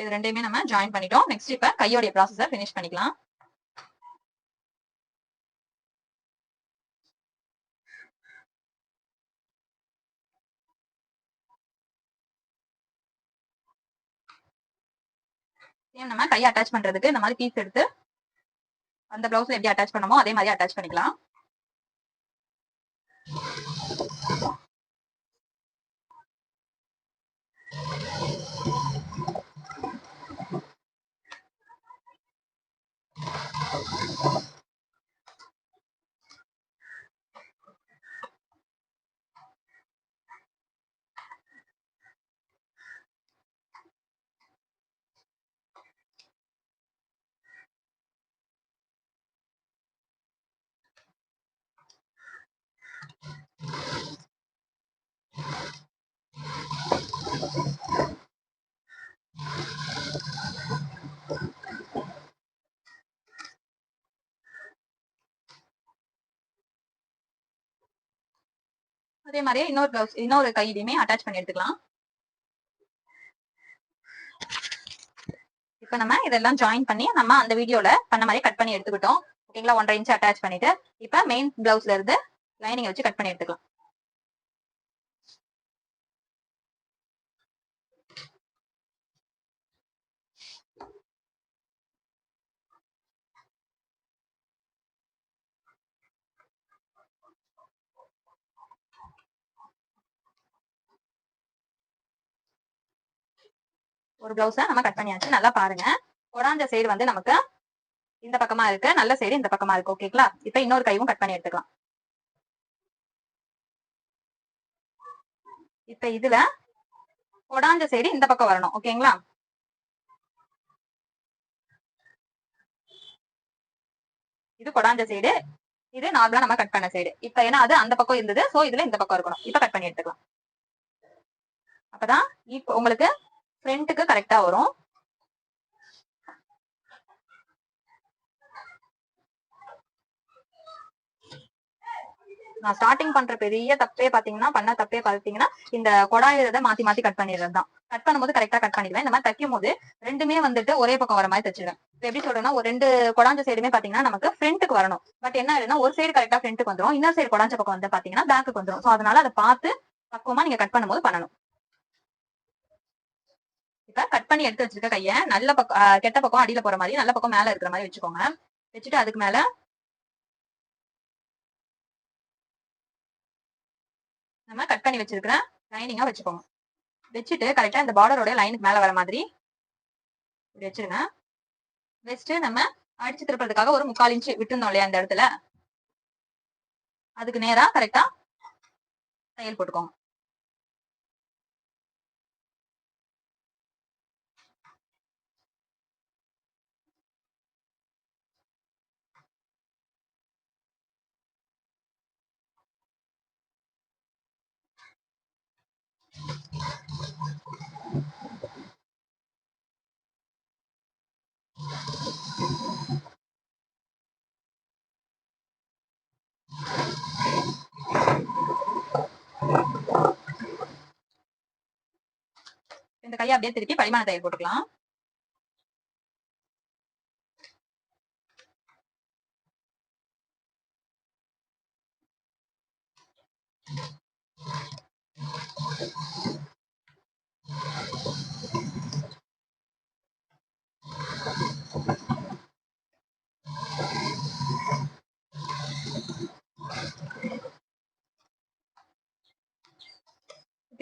இது ரெண்டையுமே நம்ம ஜாயின் பண்ணிட்டோம். நெக்ஸ்ட் இப்ப கையோடைய ப்ராசஸை ஃபினிஷ் பண்ணிக்கலாம். நம்ம கையை அட்டாச் பண்றதுக்கு இந்த மாதிரி பீஸ் எடுத்து அந்த பிளவுஸ்ல எப்படி அட்டாச் பண்ணமோ அதே மாதிரி அட்டாச் பண்ணிக்கலாம். அதே மாதிரியே இன்னொரு கையிலையுமே அட்டாச் பண்ணி எடுத்துக்கலாம். இப்ப நம்ம இதெல்லாம் ஜாயின் பண்ணி நம்ம அந்த வீடியோல பண்ண மாதிரி கட் பண்ணி எடுத்துக்கிட்டோம், ஓகேங்களா? 1.5 இன்ச் அட்டாச் பண்ணிட்டு இப்ப மெயின் பிளவுஸ்ல இருந்து லைனிங் வச்சு கட் பண்ணி எடுத்துக்கலாம். ஒரு பிளவுஸ நம்ம கட் பண்ணியாச்சு. நல்லா பாருங்க, கொடாஞ்ச சைடு வந்து நமக்கு இந்த பக்கமா இருக்கு, நல்ல சைடு இந்த பக்கமா இருக்கு. ஓகேங்களா? இப்ப இன்னொரு கையும் கட் பண்ணி எடுத்துக்கலாம். இப்ப இதுல கொடாஞ்ச சைடு இந்த பக்கம் வரணும். ஓகேங்களா? இது கொடாஞ்ச சைடு, இது நார்மலா நம்ம கட் பண்ண சைடு. இப்ப ஏன்னா அது அந்த பக்கம் இருந்தது, சோ இதுல இந்த பக்கம் இருக்கணும். இப்ப கட் பண்ணி எடுத்துக்கலாம். அப்பதான் உங்களுக்கு ஃப்ரண்ட்டுக்கு கரெக்டா வரும். நான் ஸ்டார்டிங் பண்ற பெரிய தப்பே பாத்தீங்கன்னா இந்த கொடாயிரத மாத்தி மாத்தி கட் பண்ணிடுறது தான். கட் பண்ணும்போது கரெக்டா கட் பண்ணிடுவேன். இந்த மாதிரி தைக்கும் போது ரெண்டுமே வந்துட்டு ஒரே பக்கம் வர மாதிரி தச்சிடுவேன். எப்படி சொல்றேன்னா, ஒரு ரெண்டு கொடாஞ்ச சைடுமே பாத்தீங்கன்னா நமக்கு ஃப்ரண்ட்டுக்கு வரணும். பட் என்ன ஆயிடுனா, ஒரு சைடு கரெக்டா ஃப்ரண்ட்டுக்கு வந்துரும், இன்னொரு சைடு கொடாஞ்ச பக்கம் வந்து பாத்தீங்கன்னா பேக்குக்கு வந்துரும். சோ அதனால அதை பார்த்து பக்குவமா நீங்க கட் பண்ணும்போது பண்ணணும். இப்ப கட் பண்ணி எடுத்து வச்சிருக்க கைய நல்ல பக்கம் கெட்ட பக்கம் அடியில போற மாதிரி, நல்ல பக்கம் மேல இருக்கிற மாதிரி வச்சுக்கோங்க. வச்சுட்டு அதுக்கு மேல நம்ம கட் பண்ணி வச்சிருக்கிற லைனிங்கா வச்சுக்கோங்க. வச்சுட்டு கரெக்டா இந்த பார்டரோட லைனுக்கு மேல வர மாதிரி இப்படி வச்சிருங்க. வச்சுட்டு நம்ம அடிச்சு திருப்பறதுக்காக ஒரு 3/4 இன்ச் விட்டுருந்தோம் இல்லையா அந்த இடத்துல, அதுக்கு நேரா கரெக்டா தையல் போட்டுக்கோங்க. இந்த கையை அப்படியே திருப்பி பரிமாண தையல் போட்டுக்கலாம்.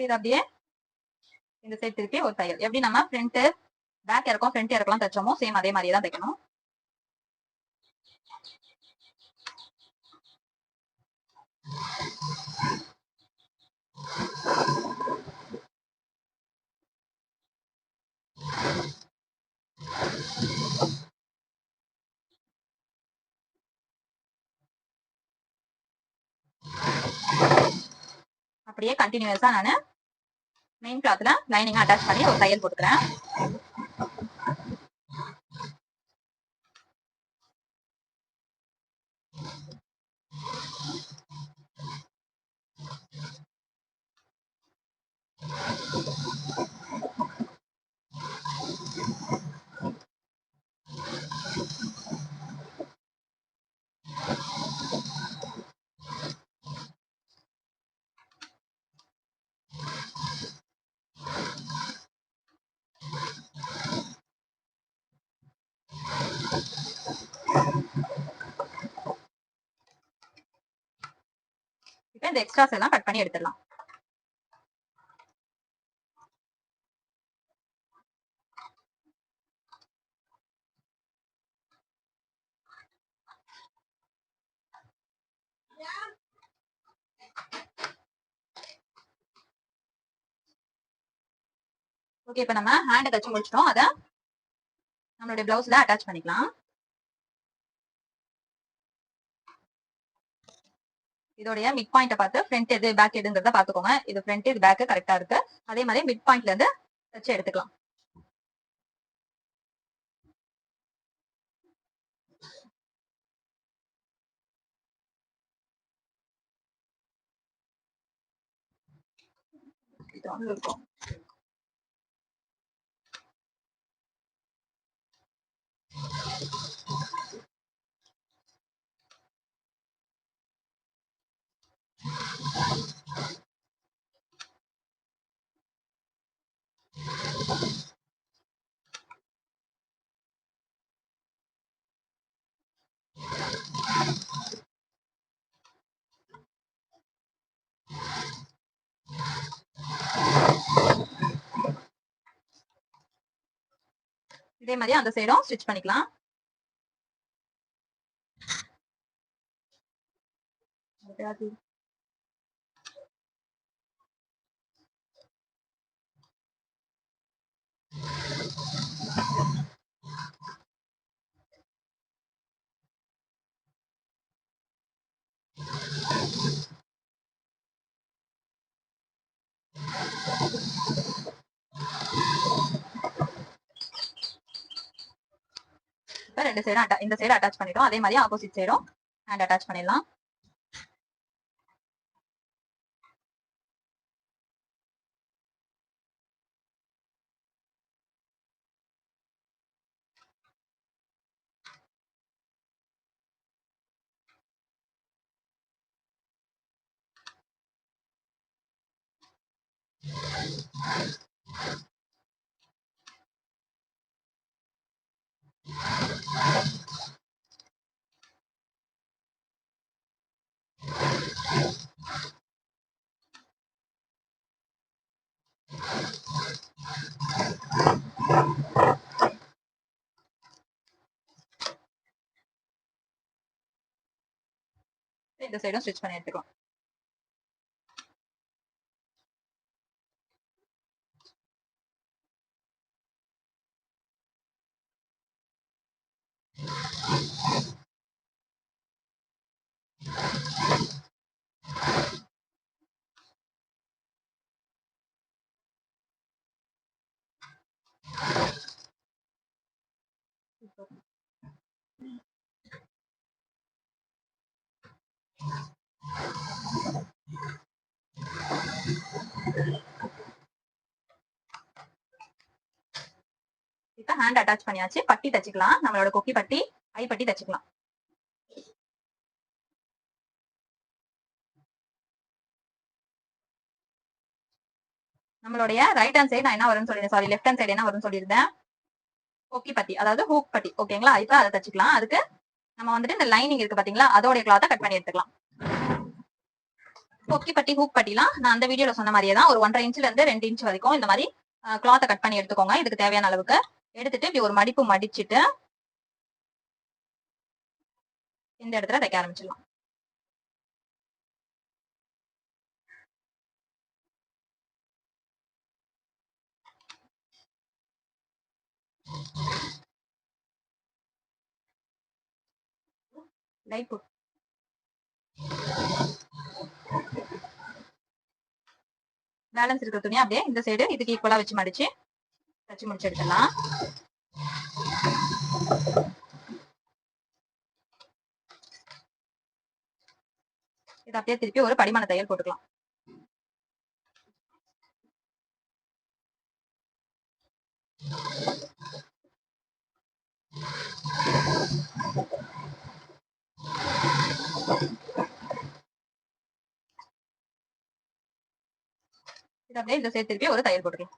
இது அப்படியே இந்த சைடு திருப்பி ஒரு தையல். எப்படி நம்ம ஃப்ரண்ட் பேக் இறக்கம் ஃப்ரண்ட் இறக்கலாம் தைச்சோமோ சேம் அதே மாதிரியே தான் தைக்கணும். அப்படியே கண்டினியூஸா நான் மெயின் கிளாத்ல லைனிங்கா அட்டாச் பண்ணி ஒரு தையல் போட்டுக்கிறேன். இப்ப இந்த எக்ஸ்ட்ராஸ் எல்லாம் கட் பண்ணி எடுத்துடலாம். ஓகே, இப்ப நம்ம ஹேண்ட் தச்சு முடிச்சிட்டோம். அத நம்மளுடைய பிளவுஸ்ல அட்டாச் பண்ணிக்கலாம். இதோடைய மிட் பாயிண்ட பார்த்து ஃப்ரண்ட் எது பேக் எதுங்கிறத பாத்துக்கோங்க. இது ஃப்ரண்ட் இது பேக் கரெக்டா இருக்கு. அதே மாதிரி மிட் பாயிண்ட்ல இருந்து தச்சு எடுத்துக்கலாம். இது வந்து இருக்கும். இதே மாதிரி அந்த சைடும் ஸ்டிச் பண்ணிக்கலாம். இப்ப ரெண்டு சைடும் இந்த சைடு அட்டாச் பண்ணிட்டோம். அதே மாதிரி ஆப்போசிட் சைடும் ஹேண்ட் அட்டாச் பண்ணிடலாம். இந்த சைடும் ஸ்டிச் பண்ணி எடுத்துக்கலாம். இப்ப ஹேண்ட் அட்டாச் பண்ணியாச்சு. பட்டி தச்சுக்கலாம். நம்மளோட கொக்கி பட்டி, ஐ பட்டி தச்சுக்கலாம். நம்மளுடைய ரைட் ஹேண்ட் சைடு நான் என்ன வரும்னு சொல்லிருந்தேன், சாரி லெஃப்ட் ஹேண்ட் சைடு என்ன வரும்னு சொல்லியிருந்தேன், கொக்கி பட்டி, அதாவது ஹூக் பட்டி. ஓகேங்களா? இப்ப அதை தச்சுக்கலாம். அதுக்கு நம்ம வந்துட்டு இந்த லைனிங் இருக்கு பாத்தீங்களா, அதோட கிளாத்தை கட் பண்ணி எடுத்துக்கலாம். கொக்கி பட்டி, ஹூக் பட்டிலாம் நான் அந்த வீடியோல சொன்ன மாதிரியே தான், ஒரு 1.5 இன்ச்ல இருந்து 2 இன்ச் வரைக்கும் இந்த மாதிரி கிளாத்தை கட் பண்ணி எடுத்துக்கோங்க. இதுக்கு தேவையான அளவுக்கு எடுத்துட்டு இப்படி ஒரு மடிப்பு மடிச்சுட்டு இந்த இடத்துல தைக்க ஆரம்பிச்சிடலாம். லைட் புட் பேலன்ஸ் இருக்கிற துணியை அப்படியே இந்த சைடு இதுக்கு ஈக்குவலா வச்சு மடிச்சு தச்சு முடிச்சு எடுத்துடலாம். இதை அப்படியே திருப்பி ஒரு படிமான தையல் போட்டுக்கலாம். இதை அப்படியே இந்த சைடு திருப்பி ஒரு தையல் போட்டுக்கலாம்.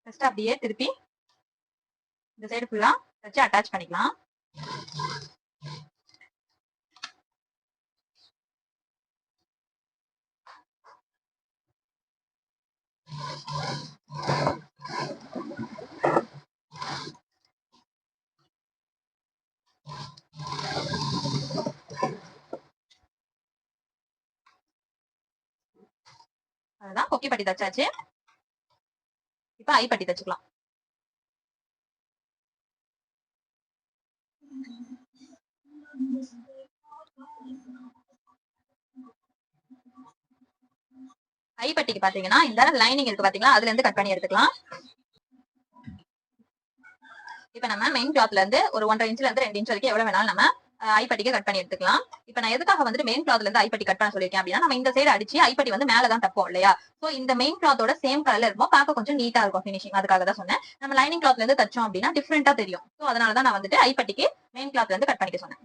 ஃபர்ஸ்ட் அப்படியே திருப்பி இந்த சைடு ஃபுல்லா வச்சு அட்டாச் பண்ணிக்கலாம். அதுதான் கொக்கி பட்டி தச்சாச்சு. இப்ப ஐ பட்டி தச்சுக்கலாம். ஐ பட்டிக்கு பாத்தீங்கன்னா இந்த லைனிங் இருக்கு பாத்தீங்களா, அதுல இருந்து கட் பண்ணி எடுத்துக்கலாம். இப்ப நம்ம மெயின் கிளாத்ல இருந்து ஒரு 1.5 இன்ச்ல இருந்து 2 இன்ச் வரைக்கும் எவ்வளவு வேணாலும் நம்ம ஐப்பட்டிக்கு கட் பண்ணி எடுத்துக்கலாம். இப்ப நான் எதுக்காக வந்துட்டு மெயின் கிளாத்ல இருந்து ஐப்பட்டி கட் பண்ண சொல்லிருக்கேன் அப்படின்னா, நம்ம இந்த சைடு அடிச்சு ஐப்பட்டி வந்து மேலதான் தப்போம் இல்லையா, சோ இந்த மெயின் கிளாத்தோட சேம் கலர்ல இருக்கும், பார்க்க கொஞ்சம் நீட்டா இருக்கும் பினிஷிங். அதுக்காக தான் சொன்னேன். நம்ம லைனிங் கிளாத்ல இருந்து தச்சோம் அப்படின்னா டிஃபரெண்டா தெரியும். சோ அதனாலதான் நான் வந்துட்டு ஐப்பட்டிக்கு மெயின் கிளாத்ல இருந்து கட் பண்ணிக்க சொன்னேன்.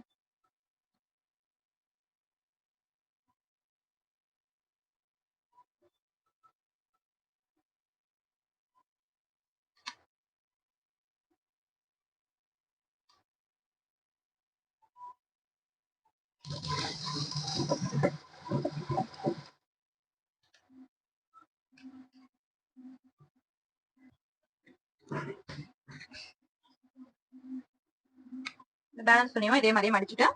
பேலன்ஸ் பண்ணியும் இதே மாதிரியே மடிச்சுட்டு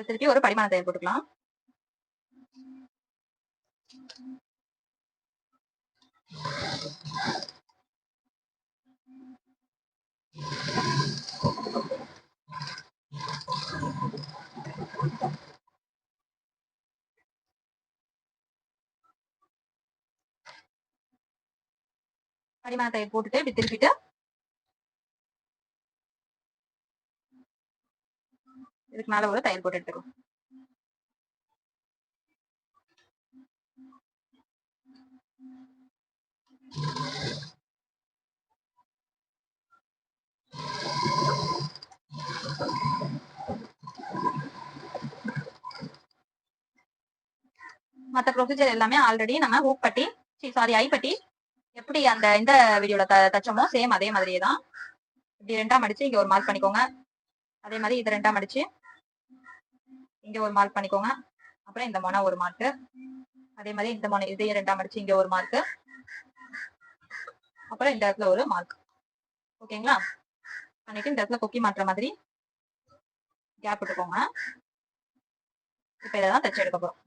திருப்பி ஒரு படிமான தையல் போட்டுக்கலாம். படிமான தையல் போட்டுட்டு இப்படி திருப்பிட்டு இதுக்கு மேல ஒரு தையல் போட்டு எடுத்துக்கலாம். மத்த ப்ரொசீஜர் எல்லாமே ஆல்ரெடி நம்ம ஹூக் பட்டி சாரி ஐப்பட்டி எப்படி அந்த இந்த வீடியோல தச்சோமோ சேம் அதே மாதிரியே தான். இப்படி ரெண்டா மடிச்சு இங்க ஒரு மார்க் பண்ணிக்கோங்க. அதே மாதிரி இது ரெண்டா மடிச்சு இங்க ஒரு மார்க் பண்ணிக்கோங்க. அப்புறம் இந்த மொனை ஒரு மார்க்கு, அதே மாதிரி இந்த மொனை இதையும் ரெண்டா மடிச்சு இங்க ஒரு மார்க்கு, அப்புறம் இந்த இடத்துல ஒரு மார்க். ஓகேங்களா? பண்ணிட்டு இந்த இடத்துல கொக்கி மாட்டுற மாதிரி கேப் விட்டுக்கோங்க. இப்ப இதான் தச்சு எடுக்க போறோம்.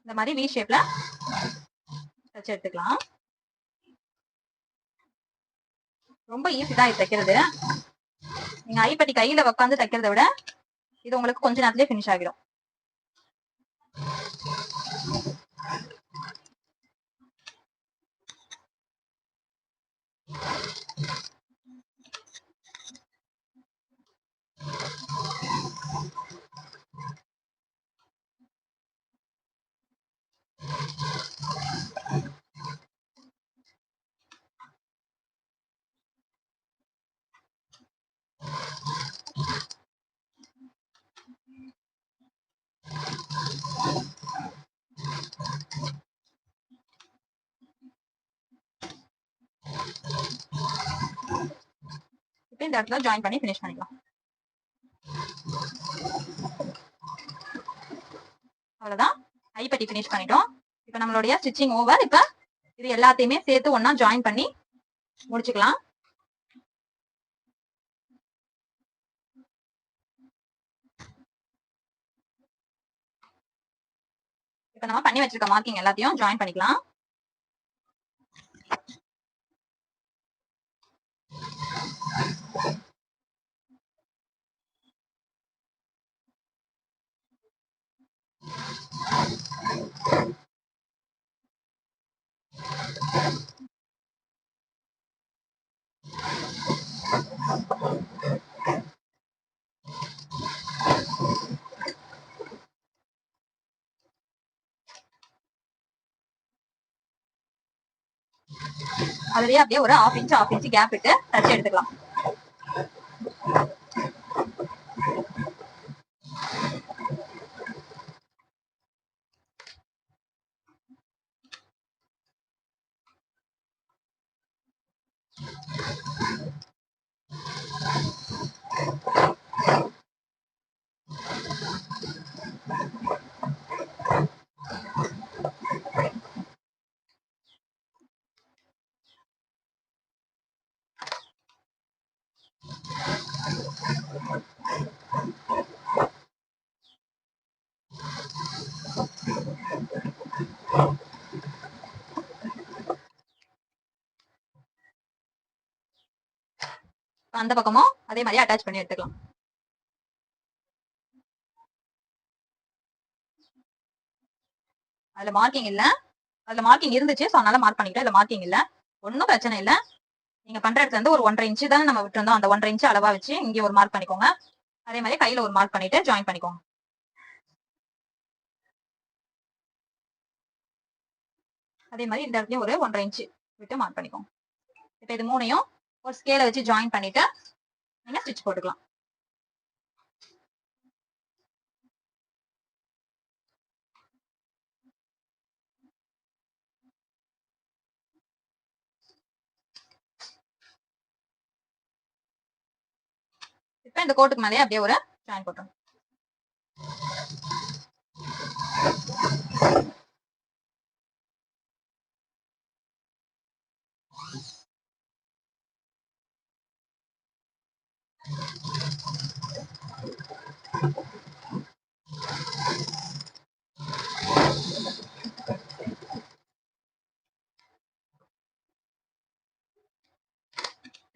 இந்த மாதிரி வி ஷேப்ல தச்சு எடுத்துக்கலாம். ரொம்ப ஈஸி தான் இது தைக்கிறது. நீங்க ஐப்பட்டி கையில உட்காந்து தைக்கிறத விட இது உங்களுக்கு கொஞ்ச நேரத்திலே ஃபினிஷ் ஆகிடும். இப்போ இந்த இடத்துல ஜாயின் பண்ணி ஃபினிஷ் பண்ணிக்கலாம். அவ்வளவுதான், ஐப்பட்டி ஃபினிஷ் பண்ணிட்டோம். இப்போ நம்மளுடைய ஸ்டிச்சிங் ஓவர். இப்போ இது எல்லாத்தையுமே சேர்த்து ஒண்ணா ஜாயின் பண்ணி முடிச்சுக்கலாம். இப்போ நம்ம பண்ணி வச்சிருக்க மார்க்கிங் எல்லாத்தையும் ஜாயின் பண்ணிக்கலாம். அதுலயே அப்படியே ஒரு ஹாஃப் இன்ச் கேப் விட்டு தச்சு எடுத்துக்கலாம். அந்த பக்கமும் அதே மாதிரி அட்டாச் பண்ணி எடுத்துக்கலாம். அதுல மார்க்கிங் இல்ல, அதுல மார்க்கிங் இருந்துச்சு, சோ அதனால மார்க் பண்ணிக்கிட்டேன். இதுல மார்க்கிங் இல்ல, ஒன்னும் பிரச்சனை இல்ல. நீங்க பண்ற இடத்துல இருந்து ஒரு 1.5 இன்ச்சு தான் நம்ம விட்டுருந்தோம், அந்த 1.5 இன்ச்சு அளவா வச்சு இங்க ஒரு மார்க் பண்ணிக்கோங்க. அதே மாதிரி கையில ஒரு மார்க் பண்ணிட்டு ஜாயின் பண்ணிக்கோங்க. அதே மாதிரி இந்த இடத்துலயும் ஒரு 1.5 இன்ச்சு விட்டு மார்க் பண்ணிக்கோங்க. இப்ப இது மூணையும் ஒரு ஸ்கேல வச்சு ஜாயின் பண்ணிட்டு நீங்க ஸ்டிச் போட்டுக்கலாம். இப்ப இந்த கோட்டுக்கு மேலேயே அப்படியே ஒரு ஜாயின் போட்டோம்.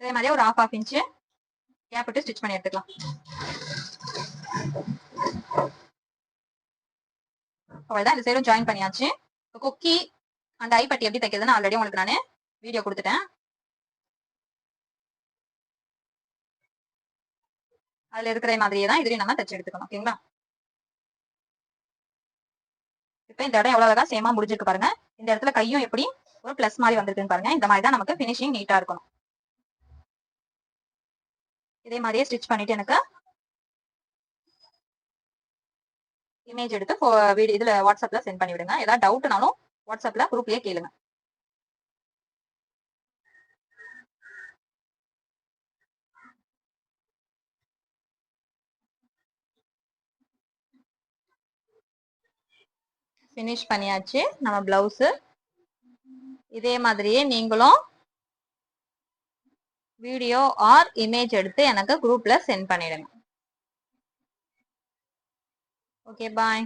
இதே மாதிரி ஒரு half இன்ச்சு கேப் விட்டு ஸ்டிச் பண்ணி எடுத்துக்கலாம். அவ்வளவுதான், இந்த சைடும் ஜாயின் பண்ணியாச்சு. கொக்கி அந்த ஐப்பட்டி எப்படி தைக்கிறதுன்னு ஆல்ரெடி உங்களுக்கு நான் வீடியோ கொடுத்துட்டேன். அதுல இருக்கிற மாதிரியே தான் இதுலயும் நம்ம தைச்சு எடுத்துக்கணும். ஓகேங்களா? இப்ப இந்த இடம் எவ்வளவு அழகா சேமா முடிஞ்சிருக்கு பாருங்க. இந்த இடத்துல கையும் எப்படி ஒரு பிளஸ் மாதிரி வந்திருக்குன்னு பாருங்க. இந்த மாதிரி தான் நமக்கு பினிஷிங் நீட்டா இருக்கணும். இதே மாதிரியே ஸ்டிச் பண்ணிட்டு எனக்கு இமேஜ் எடுத்து இதுல வாட்ஸ்அப்ல சென்ட் பண்ணி விடுங்க. ஏதாவது டவுட்னாலும் வாட்ஸ்அப்ல குரூப்லயே கேளுங்க. ஃபினிஷ் பண்ணியாச்சு நம்ம பிளவுஸ். இதே மாதிரியே நீங்களும் வீடியோ ஆர் இமேஜ் எடுத்து எனக்கு குரூப்ல சென்ட் பண்ணிடுங்க. ஓகே, பாய்.